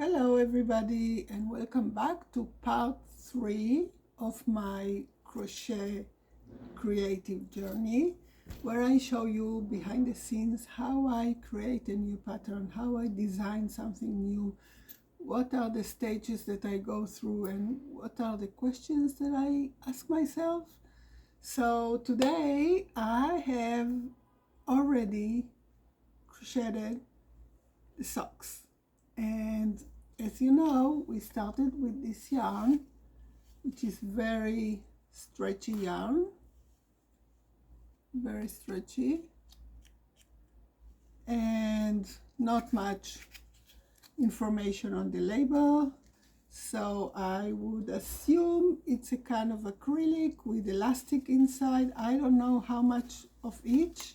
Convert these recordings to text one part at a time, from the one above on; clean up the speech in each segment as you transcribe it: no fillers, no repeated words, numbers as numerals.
Hello everybody, and welcome back to part 3 of my crochet creative journey, where I show you behind the scenes how I create a new pattern, how I design something new, what are the stages that I go through, and what are the questions that I ask myself. So today I have already crocheted the socks, and as you know, we started with this yarn, which is very stretchy yarn, very stretchy, and not much information on the label. So I would assume it's a kind of acrylic with elastic inside. I don't know how much of each,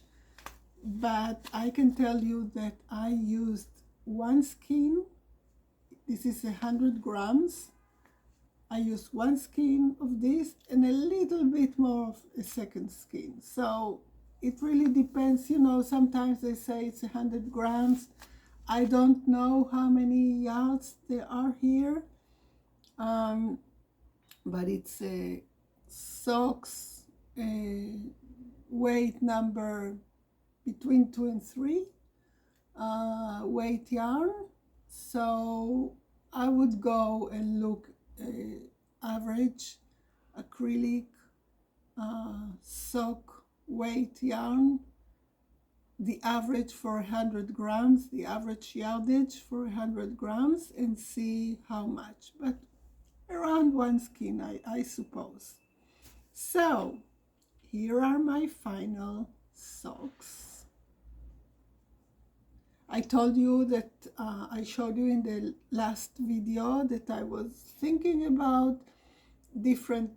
but I can tell you that I used one skein. This is 100 grams. I used one skein of this and a little bit more of a second skein. So it really depends, you know, sometimes they say it's 100 grams. I don't know how many yards there are here, but it's a socks weight number between 2 and 3 weight yarn. So I would go and look average acrylic sock weight yarn, the average for 100 grams, the average yardage for 100 grams, and see how much, but around one skein, I suppose. So here are my final socks. I told you that I showed you in the last video that I was thinking about different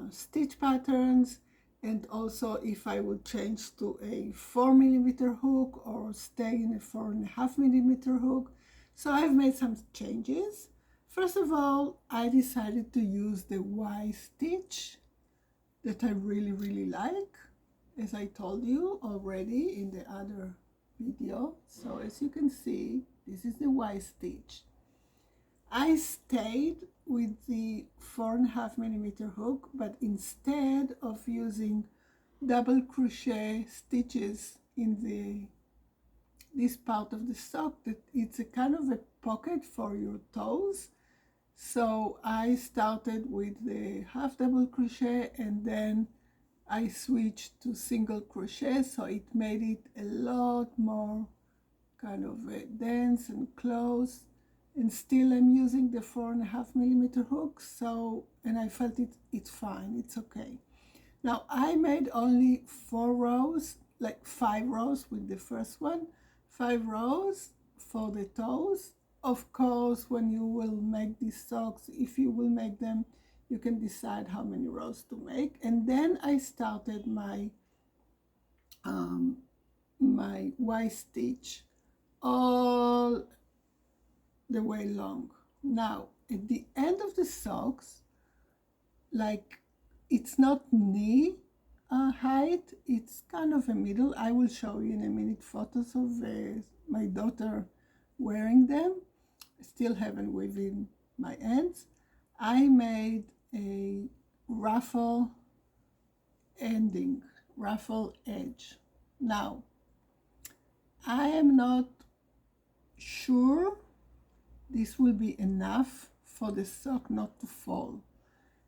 stitch patterns, and also if I would change to a 4mm hook or stay in a 4.5mm hook. So I've made some changes. First of all, I decided to use the Y stitch that I really like, as I told you already in the other video. So as you can see, this is the Y stitch. I stayed with the 4.5mm hook, but instead of using double crochet stitches in this part of the sock, that it's a kind of a pocket for your toes, so I started with the half double crochet and then I switched to single crochet, so it made it a lot more kind of dense and close. And still I'm using the 4.5mm hook, so, and I felt it's fine, it's okay. Now I made only 4 rows, like 5 rows with the first one, 5 rows for the toes. Of course, when you will make these socks, if you will make them, you can decide how many rows to make. And then I started my my Y stitch all the way long. Now at the end of the socks, like, it's not knee height, it's kind of a middle. I will show you in a minute photos of my daughter wearing them. I still haven't weaved my ends. I made a ruffle ending, ruffle edge. Now I am not sure this will be enough for the sock not to fall,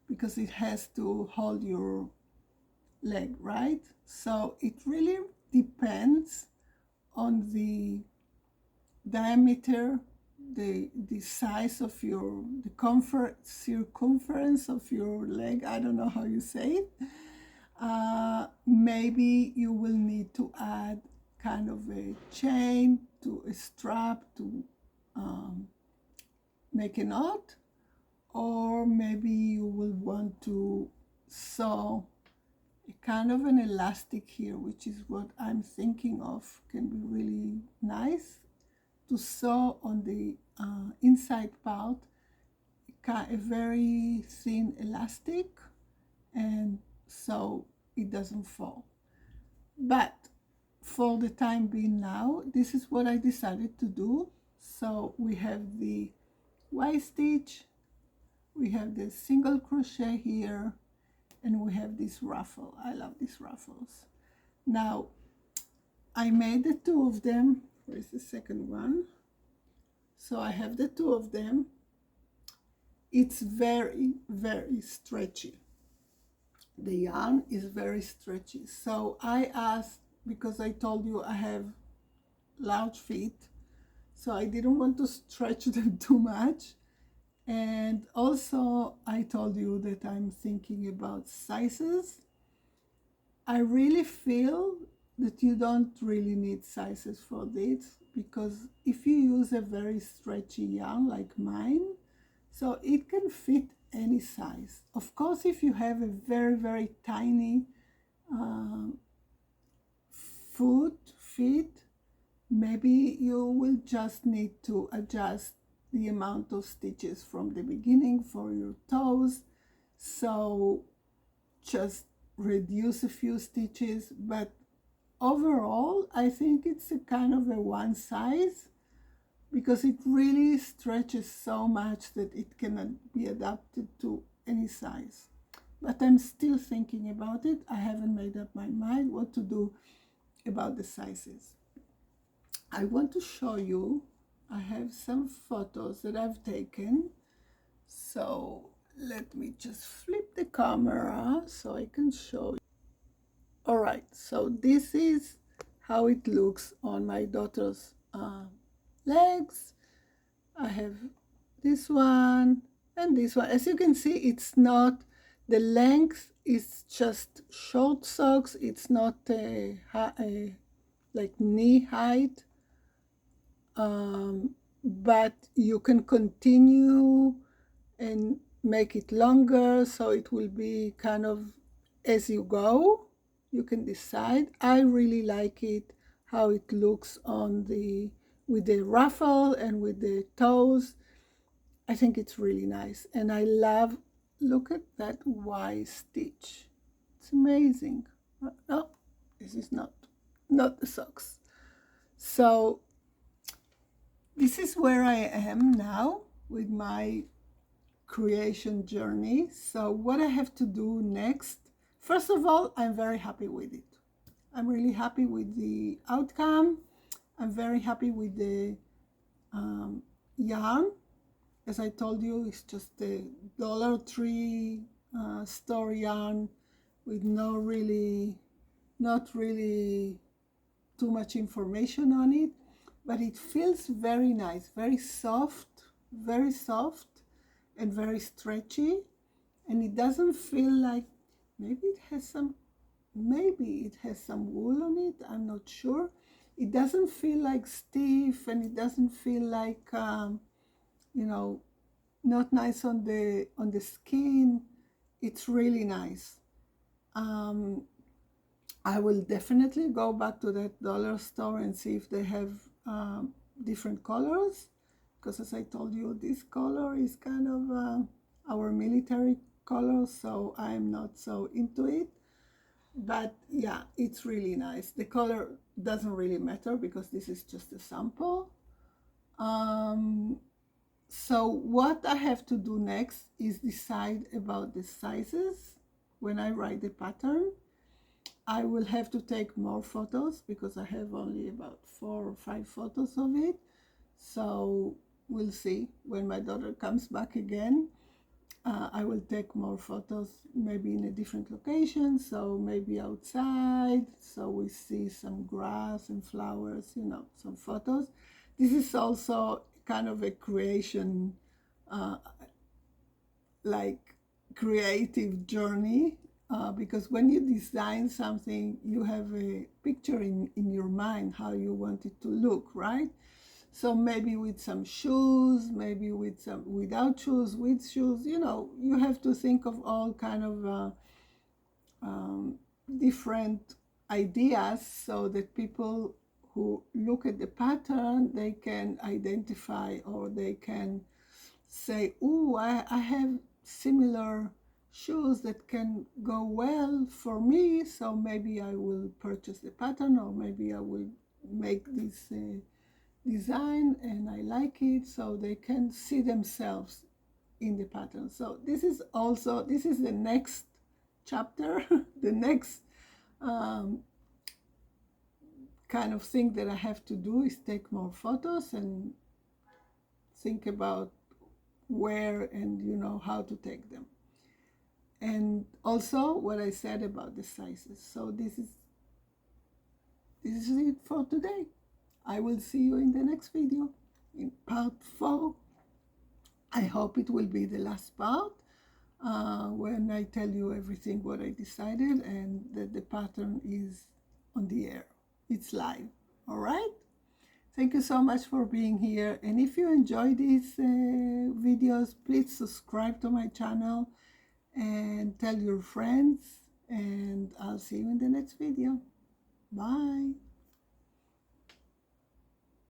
because it has to hold your leg, right? So it really depends on the diameter, the size of your, the circumference of your leg. I don't know how you say it. Maybe you will need to add kind of a chain to a strap to make a knot, or maybe you will want to sew a kind of an elastic here, which is what I'm thinking of. Can be really nice to sew on the inside part, a very thin elastic, and so it doesn't fall. But for the time being now, this is what I decided to do. So we have the Y stitch, we have the single crochet here, and we have this ruffle. I love these ruffles. Now I made the two of them. Where's the second one? So I have the two of them. It's very, very stretchy. The yarn is very stretchy. So I asked, because I told you I have large feet, so I didn't want to stretch them too much. And also I told you that I'm thinking about sizes. I really feel that you don't really need sizes for this, because if you use a very stretchy yarn like mine, so it can fit any size. Of course, if you have a very, very tiny feet, maybe you will just need to adjust the amount of stitches from the beginning for your toes. So just reduce a few stitches, but overall I think it's a kind of a one size, because it really stretches so much that it cannot be adapted to any size. But I'm still thinking about it. I haven't made up my mind what to do about the sizes. I want to show you, I have some photos that I've taken. So let me just flip the camera so I can show you. All right, so this is how it looks on my daughter's legs. I have this one and this one. As you can see, it's not, the length is just short socks. It's not like knee height, but you can continue and make it longer, so it will be kind of as you go. You can decide. I really like it, how it looks on the, with the ruffle and with the toes. I think it's really nice, and I love, look at that Y stitch. It's amazing. Oh, this is not the socks. So this is where I am now with my creation journey. So what I have to do next, first of all, I'm very happy with it. I'm really happy with the outcome. I'm very happy with the yarn. As I told you, it's just a Dollar Tree store yarn with not really too much information on it, but it feels very nice, very soft and very stretchy, and it doesn't feel like, maybe it has some wool on it, I'm not sure. It doesn't feel like stiff, and it doesn't feel like you know, not nice on the skin. It's really nice. I will definitely go back to that dollar store and see if they have different colors, because as I told you, this color is kind of our military color, so I'm not so into it. But yeah, it's really nice. The color doesn't really matter because this is just a sample. So what I have to do next is decide about the sizes. When I write the pattern, I will have to take more photos because I have only about 4 or 5 photos of it. So we'll see when my daughter comes back again. I will take more photos, maybe in a different location, so maybe outside, so we see some grass and flowers, you know, some photos. This is also kind of a creation, like creative journey, because when you design something, you have a picture in your mind how you want it to look, right? So maybe with some shoes, maybe with some without shoes, with shoes, you know, you have to think of all kind of different ideas so that people who look at the pattern, they can identify, or they can say, oh, I have similar shoes that can go well for me, so maybe I will purchase the pattern, or maybe I will make this design and I like it, so they can see themselves in the pattern. So this is the next chapter, the next kind of thing that I have to do is take more photos and think about where and how to take them. And also what I said about the sizes. So this is it for today. I will see you in the next video, in part 4. I hope it will be the last part when I tell you everything what I decided and that the pattern is on the air. It's live. All right? Thank you so much for being here. And if you enjoy these videos, please subscribe to my channel and tell your friends. And I'll see you in the next video. Bye.